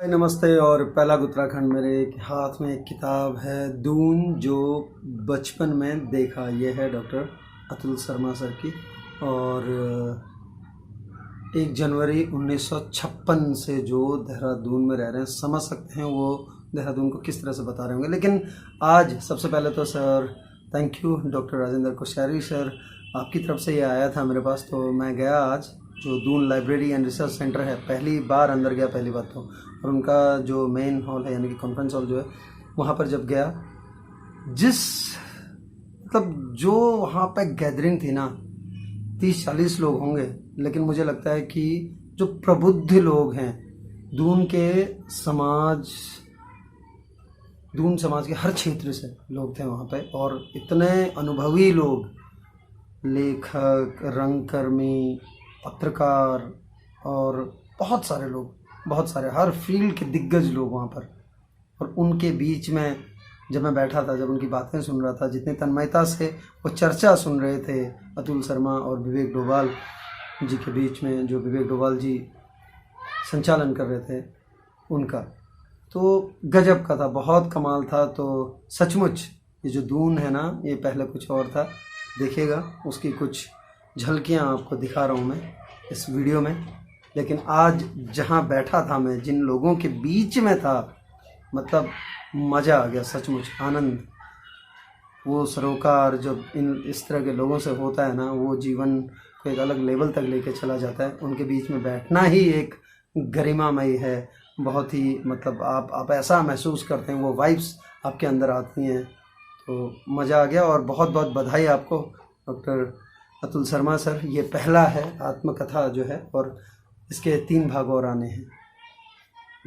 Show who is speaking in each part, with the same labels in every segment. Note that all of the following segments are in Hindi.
Speaker 1: नमस्ते। और पहला उत्तराखंड मेरे हाथ में एक किताब है दून जो बचपन में देखा। ये है डॉक्टर अतुल शर्मा सर की। और 1 जनवरी 1956 से जो देहरादून में रह रहे हैं, समझ सकते हैं वो देहरादून को किस तरह से बता रहे होंगे। लेकिन आज सबसे पहले तो sir thank you doctor Rajendra Koshyari sir, आपकी तरफ से ये आया था मेरे पास, तो मैं गया आज जो Doon library and research centre है, पहली बार अंदर गया पहली बात तो। और उनका जो मेन हॉल है यानी कि कॉन्फ्रेंस हॉल जो है, वहाँ पर जब गया, जिस मतलब जो वहाँ पे गैदरिंग थी ना, 30-40 लोग होंगे, लेकिन मुझे लगता है कि जो प्रबुद्ध लोग हैं दून के समाज, दून समाज के हर क्षेत्र से लोग थे वहाँ पे। और इतने अनुभवी लोग, लेखक, रंगकर्मी, पत्रकार और बहुत सारे लोग, बहुत सारे हर फील्ड के दिग्गज लोग वहाँ पर। और उनके बीच में जब मैं बैठा था, जब उनकी बातें सुन रहा था, जितनी तन्मयता से वो चर्चा सुन रहे थे अतुल शर्मा और विवेक डोभाल जी के बीच में, जो विवेक डोभाल जी संचालन कर रहे थे उनका, तो गजब का था, बहुत कमाल था। तो सचमुच ये जो दून है ना, ये पहले कुछ और था, देखिएगा उसकी कुछ झलकियाँ आपको दिखा रहा हूँ मैं इस वीडियो में। लेकिन आज जहाँ बैठा था मैं, जिन लोगों के बीच में था, मतलब मज़ा आ गया, सचमुच आनंद। वो सरोकार जब इस तरह के लोगों से होता है ना, वो जीवन को एक अलग लेवल तक लेके चला जाता है। उनके बीच में बैठना ही एक गरिमामय है, बहुत ही, मतलब आप ऐसा महसूस करते हैं, वो वाइब्स आपके अंदर आती हैं, तो मज़ा आ गया। और बहुत बहुत बधाई आपको डॉक्टर अतुल शर्मा सर। ये पहला है आत्मकथा जो है, और इसके 3 भाग और आने हैं।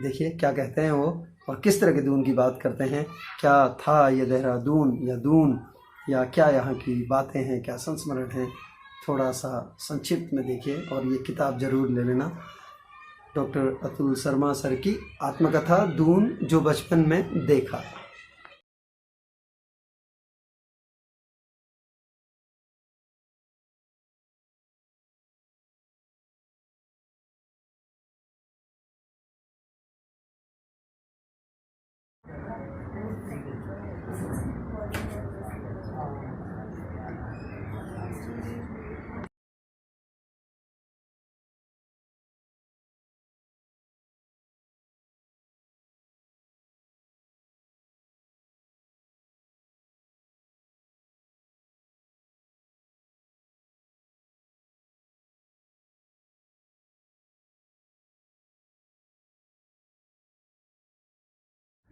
Speaker 1: देखिए क्या कहते हैं वो, और किस तरह के दून की बात करते हैं, क्या था ये देहरादून या दून, या क्या यहाँ की बातें हैं, क्या संस्मरण हैं, थोड़ा सा संक्षिप्त में देखिए। और ये किताब ज़रूर ले लेना, डॉक्टर अतुल शर्मा सर की आत्मकथा दून जो बचपन में देखा।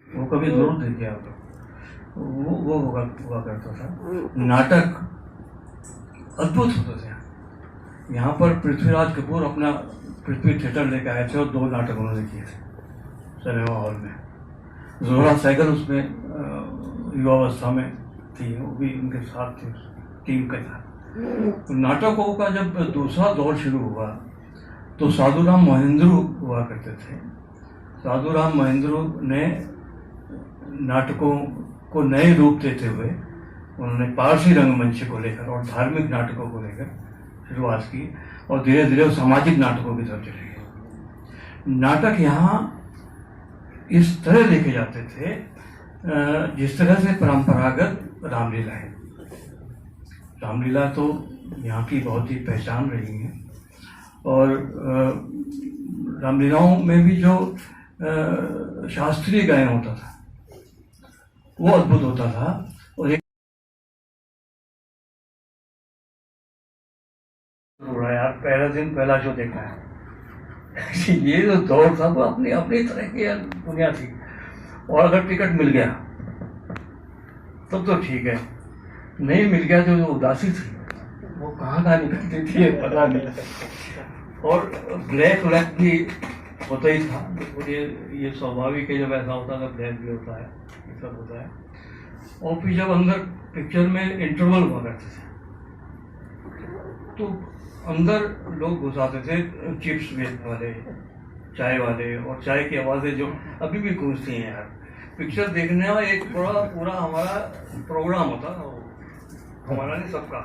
Speaker 2: वो कभी जरूर देखिए आप। वो हुआ करता था। नाटक अद्भुत होते थे। यहाँ पर पृथ्वीराज कपूर अपना पृथ्वी थिएटर लेके आए थे और 2 नाटक उन्होंने किए थे सिनेमा हॉल में। जोहरा सैगल उसमें युवावस्था में थी, वो भी उनके साथ थी, टीम के साथ। नाटकों का जब दूसरा दौर शुरू हुआ तो साधुराम महेंद्रू हुआ करते थे। साधुराम महेंद्रू ने नाटकों को नए रूप देते हुए उन्होंने पारसी रंगमंच को लेकर और धार्मिक नाटकों को लेकर शुरुआत की, और धीरे धीरे सामाजिक नाटकों की तरफ चले गए। नाटक यहाँ इस तरह लेके जाते थे जिस तरह से परंपरागत रामलीला है। रामलीला तो यहाँ की बहुत ही पहचान रही है, और रामलीलाओं में भी जो शास्त्रीय गायन होता था वो अद्भुत होता था। और एक यार पहला दिन पहला शो देखा है ये जो दौर था वो अपनी अपनी तरह की दुनिया थी। और अगर टिकट मिल गया तब तो ठीक है, नहीं मिल गया तो जो उदासी थी वो कहाँ निकलती थी पता नहीं। और ब्लैक भी होता ही था, ये स्वाभाविक है, जब ऐसा होता है ब्लैक भी होता है, ये सब होता है। और फिर जब अंदर पिक्चर में इंटरवल हुआ करते थे तो अंदर लोग घुस आते थे, चिप्स बेचने वाले, चाय वाले, और चाय की आवाज़ें जो अभी भी गूंजती हैं यार। पिक्चर देखने का एक पूरा हमारा प्रोग्राम होता था, हमारा नहीं सबका।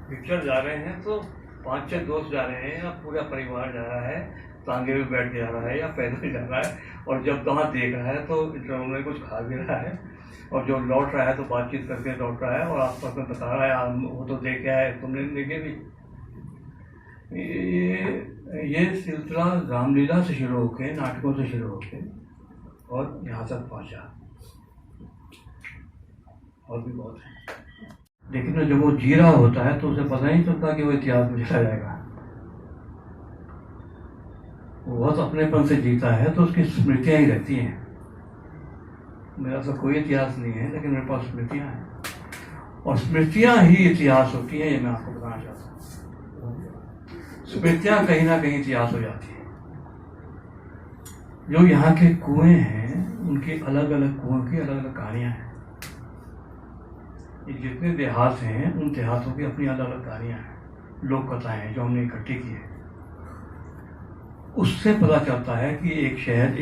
Speaker 2: पिक्चर जा रहे हैं तो 5-6 दोस्त जा रहे हैं या पूरा परिवार जा रहा है, तांगे में बैठ के जा रहा है या पैदल जा रहा है, और जब वहाँ देख रहा है तो इंटरवल में कुछ खा भी रहा है, और जो लौट रहा है तो बातचीत करके लौट रहा है और आसपास में बता रहा है वो तो देखे आए, तुमने देखे भी। ये सिलसिला रामलीला से शुरू होके, नाटकों से शुरू होके और यहाँ तक पहुँचा, और भी बहुत है। लेकिन जब वो जी रहा होता है तो उसे पता नहीं चलता कि वो इतिहास में चला जाएगा। वो बहुत अपनेपन से जीता है तो उसकी स्मृतियाँ ही रहती हैं। मेरा तो कोई इतिहास नहीं है, लेकिन मेरे पास स्मृतियाँ हैं, और स्मृतियाँ ही इतिहास होती हैं, ये मैं आपको बताना चाहता हूँ। स्मृतियाँ कहीं ना कहीं इतिहास हो जाती है। जो यहाँ के कुएं हैं, उनकी अलग अलग कुओं की अलग अलग कहानियाँ हैं। ये जितने देहात हैं, उन देहातों की अपनी अलग अलग कहानियाँ हैं, लोक कथाएं हैं जो हमने इकट्ठी की है। उससे पता चलता है कि एक शहर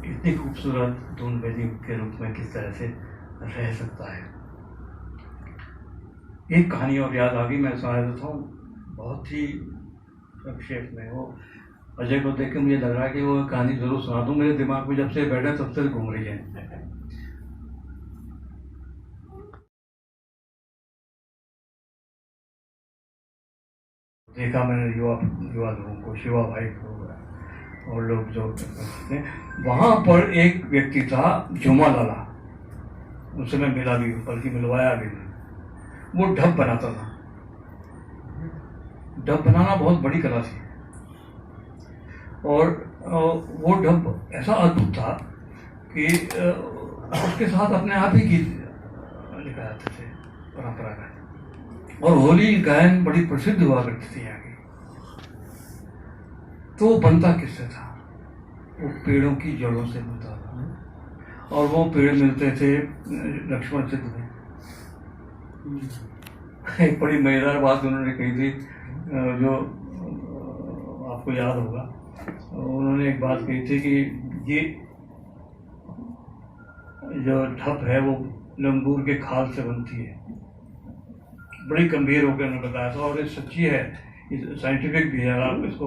Speaker 2: इतनी खूबसूरत दून वैली के रूप में किस तरह से रह सकता है। एक कहानी और याद आ गई, मैं सुना देता हूँ, बहुत ही संक्षेप में। वो अजय को देख के मुझे लग रहा है कि वो कहानी जरूर सुना दूँ, मेरे दिमाग में जब से बैठा तब से घूम रही है। देखा मैंने युवा लोगों को, शिवा भाई को और लोग जो थे, वहाँ पर एक व्यक्ति था झूमा लाला, उससे मैं मिला भी, बल्कि मिलवाया भी नहीं। वो ढब बनाता था। ढब बनाना बहुत बड़ी कला थी, और वो ढब ऐसा अद्भुत था कि उसके साथ अपने आप ही गीत लिखा जाते थे परंपरागत, और होली गायन बड़ी प्रसिद्ध हुआ करती थी यहाँ की। तो वो बनता किससे था? वो पेड़ों की जड़ों से बनता था, और वो पेड़ मिलते थे लक्ष्मण सिद्ध में। एक बड़ी मजेदार बात उन्होंने कही थी, जो आपको याद होगा। उन्होंने एक बात कही थी कि ये जो ढप है वो लंगूर के खाल से बनती है। बड़ी गंभीर होकर उन्होंने बताया था, और ये सच्ची है, साइंटिफिक भी है। आप इसको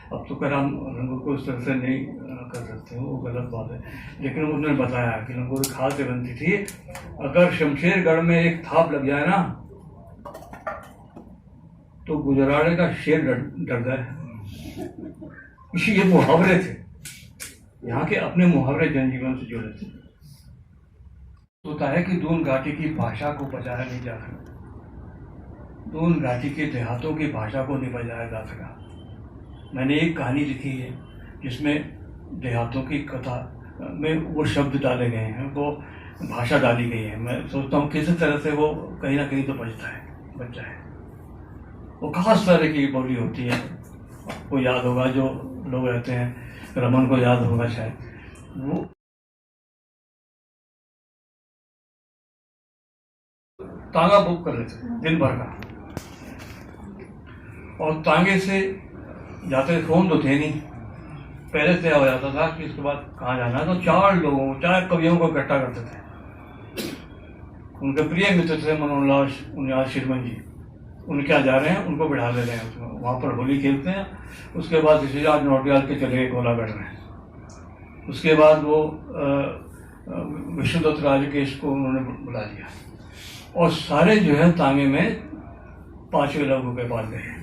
Speaker 2: अब तो हम लंगूर को इस तरह से नहीं कर सकते, वो गलत बात है, लेकिन उन्होंने बताया कि लंगूर खाल से बनती थी। अगर शमशेरगढ़ में एक थाप लग जाए ना, तो गुजराड़े का शेर डर जाए। ये मुहावरे थे, यहाँ के अपने मुहावरे जनजीवन से जुड़े थे। होता है कि दून घाटी की भाषा को बचाया नहीं जा सका, दून घाटी के देहातों की भाषा को नहीं बचाया जा सका। मैंने एक कहानी लिखी है जिसमें देहातों की कथा में वो शब्द डाले गए हैं, वो भाषा डाली गई है। मैं सोचता हूँ किसी तरह से वो कहीं ना कहीं तो बच जाए। वो खास तरह की बोली होती है, आपको याद होगा, जो लोग रहते हैं, रमन को याद होगा शायद, वो तांगा बुक कर लेते दिन भर का, और तांगे से जाते, फोन तो थे नहीं, पहले तय हो जाता था कि इसके बाद कहाँ जाना है। तो 4 कवियों को इकट्ठा करते थे। उनके प्रिय मित्र थे मनोहर लाल शिरमन जी, उनके यहाँ जा रहे हैं, उनको बिठा ले रहे हैं उसमें, वहाँ पर होली खेलते हैं। उसके बाद ऋषिराज नौटियाल के चले गए गोलागढ़ में। उसके बाद वो विष्णुदत्त राजकेश को उन्होंने बुला लिया, और सारे जो है तांगे में 5वें लोगों के पास गए।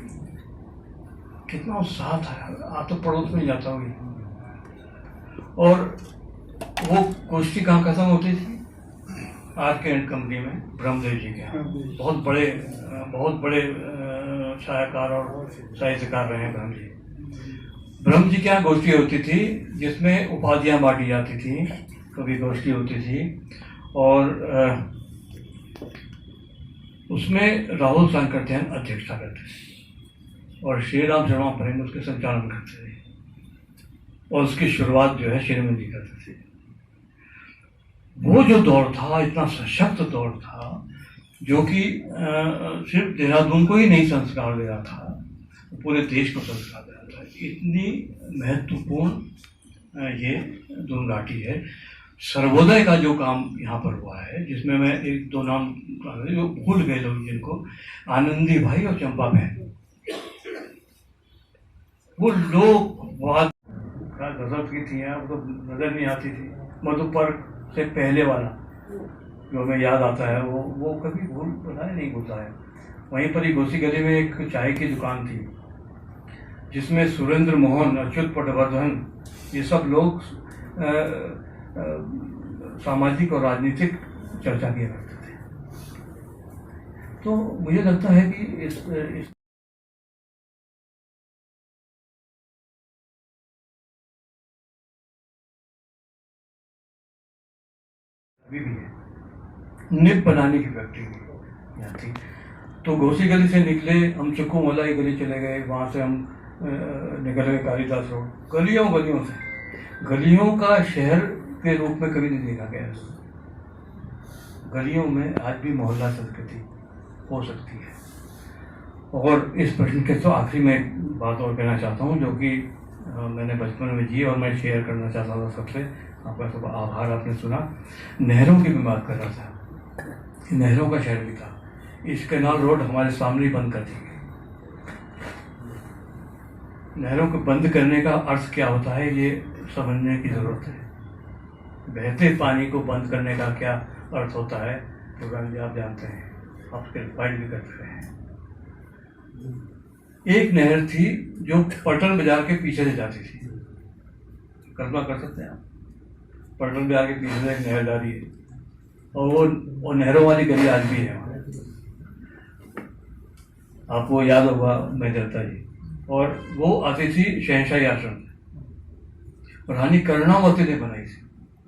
Speaker 2: कितना उत्साह था, आप तो पड़ोस में जाता होगी। और वो गोष्ठी कहाँ खत्म होती थी? आर के एंड कंपनी में, ब्रह्मदेव जी के। बहुत बड़े छायाकार और साहित्यकार रहे हैं ब्रह्म जी। ब्रह्म जी के यहाँ गोष्ठी होती थी जिसमें उपाधियाँ बांटी जाती थी, कभी गोष्ठी होती थी, और उसमें राहुल शंकरत्यायन अध्यक्षता करते थे, और श्री राम शर्मा प्रेम उसके संचालन करते थे, और उसकी शुरुआत जो है शिरोमणि जी करते थे। वो जो दौर था, इतना सशक्त दौर था, जो कि सिर्फ देहरादून को ही नहीं संस्कार दे रहा था, पूरे देश को संस्कार दे रहा था। इतनी महत्वपूर्ण ये दून घाटी है। सर्वोदय का जो काम यहाँ पर हुआ है, जिसमें मैं 1-2 नाम जो भूल गए लोग जिनको, आनंदी भाई और चंपा बहन, वो लोग बहुत गजब की थी, वो तो नजर नहीं आती थी। मधुपर्क से पहले वाला जो हमें याद आता है वो कभी पता नहीं भूलता है। वहीं पर ही घोसी गली में एक चाय की दुकान थी जिसमें सुरेंद्र मोहन, अच्युत पटवर्धन, ये सब लोग सामाजिक और राजनीतिक चर्चा किया करते थे। तो मुझे लगता है कि इस अभी भी है, निब बनाने की फैक्ट्री यहाँ थी। तो घोसी गली से निकले हम, चुक्कू मोहल्ला की गली चले गए, वहाँ से हम निकल गए कालिदास रोड। गलियों से, गलियों का शहर के रूप में कभी नहीं देखा गया। गलियों में आज भी मोहल्ला संस्कृति हो सकती है। और इस प्रश्न के तो आखिरी में एक बात और कहना चाहता हूँ जो कि मैंने बचपन में जी और मैं शेयर करना चाहता था सबसे। आपका सब आभार, आपने सुना। नहरों की भी बात कर रहा था, नहरों का शहर भी था। इस कैनाल रोड हमारे सामने ही बंद कर दी गई। नहरों को बंद करने का अर्थ क्या होता है ये समझने की जरूरत है। बहते पानी को बंद करने का क्या अर्थ होता है प्रोग्राम जी आप जानते हैं, आप उसके फाइल भी करते हैं। एक नहर थी जो पटन बाजार के पीछे से जाती थी, कल्पना कर सकते हैं आप। पटन बाजार के पीछे से एक नहर जा रही है और वो नहरों वाली गली आज भी है। आपको याद होगा मेजरता जी, और वो आती थी शहनशाही आश्रम से, रानी कर्णावती ने बनाई थी।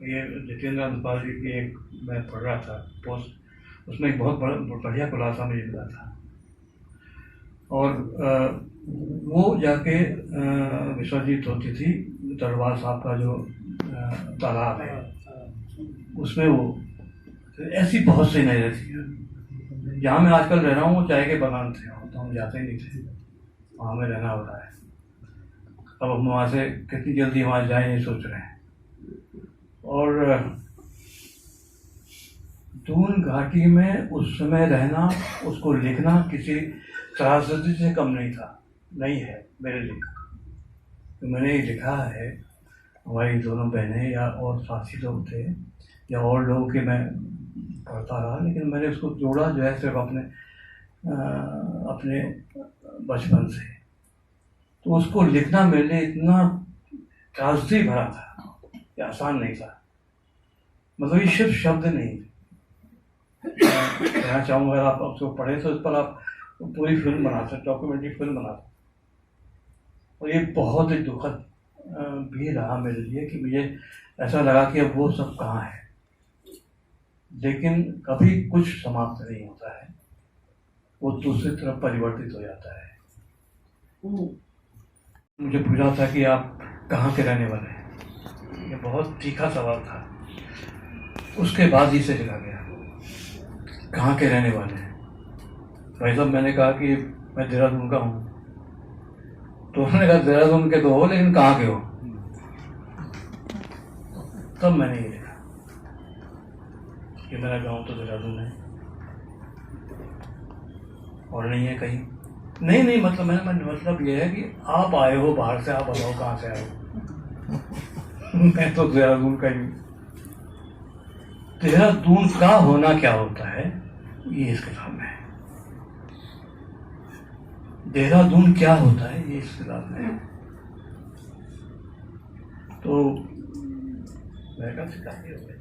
Speaker 2: ये जितेंद्र अंतपाल जी की एक मैं पढ़ रहा था पोस्ट, उसमें एक बहुत बढ़िया खुलासा मुझे मिला था। और वो जाके विसर्जित होती थी दरबार साहब का जो तालाब है उसमें। वो ऐसी बहुत सी नहरें थी। जहाँ मैं आजकल रह रहा हूँ वो चाय के बागान थे, तो हम जाते ही नहीं थे, वहाँ में रहना हो रहा है। अब हम वहाँ से कितनी जल्दी वहाँ जाए ये सोच रहे हैं। और दून घाटी में उस समय रहना, उसको लिखना किसी त्रासदी से कम नहीं है मेरे लिए। तो मैंने ये लिखा है, हमारी दोनों बहनें या और साथी लोग थे या और लोगों के मैं पढ़ता रहा, लेकिन मैंने उसको जोड़ा जो है सिर्फ अपने बचपन से। तो उसको लिखना मेरे लिए इतना त्रासदी भरा था, ये आसान नहीं था। मतलब ये सिर्फ शब्द नहीं। कहना चाहूँगा अगर आप उसको पढ़ें तो इस पर आप पूरी फिल्म बना सकते, डॉक्यूमेंट्री फिल्म बना सकते। और ये बहुत ही दुखद भी रहा मेरे लिए कि मुझे ऐसा लगा कि अब वो सब कहाँ है। लेकिन कभी कुछ समाप्त नहीं होता है, वो दूसरी तरफ परिवर्तित हो जाता है। मुझे पूछा था कि आप कहाँ के रहने वाले हैं, ये बहुत तीखा सवाल था। उसके बाद ही से चला गया, कहाँ के रहने वाले हैं भाई साहब। मैंने कहा कि मैं देहरादून का हूँ, तो उन्होंने कहा देहरादून के तो हो लेकिन कहाँ के हो। तब मैंने ये लिखा कि मेरा गाँव तो देहरादून है और नहीं है कहीं। नहीं मतलब मतलब ये है कि आप आए हो बाहर से, आप बताओ कहाँ से आए हो। मैं तो देहरादून का ही। देहरादून का होना क्या होता है ये इस किताब में है। देहरादून क्या होता है ये इस किताब में है। तो मैं काफी हो गए।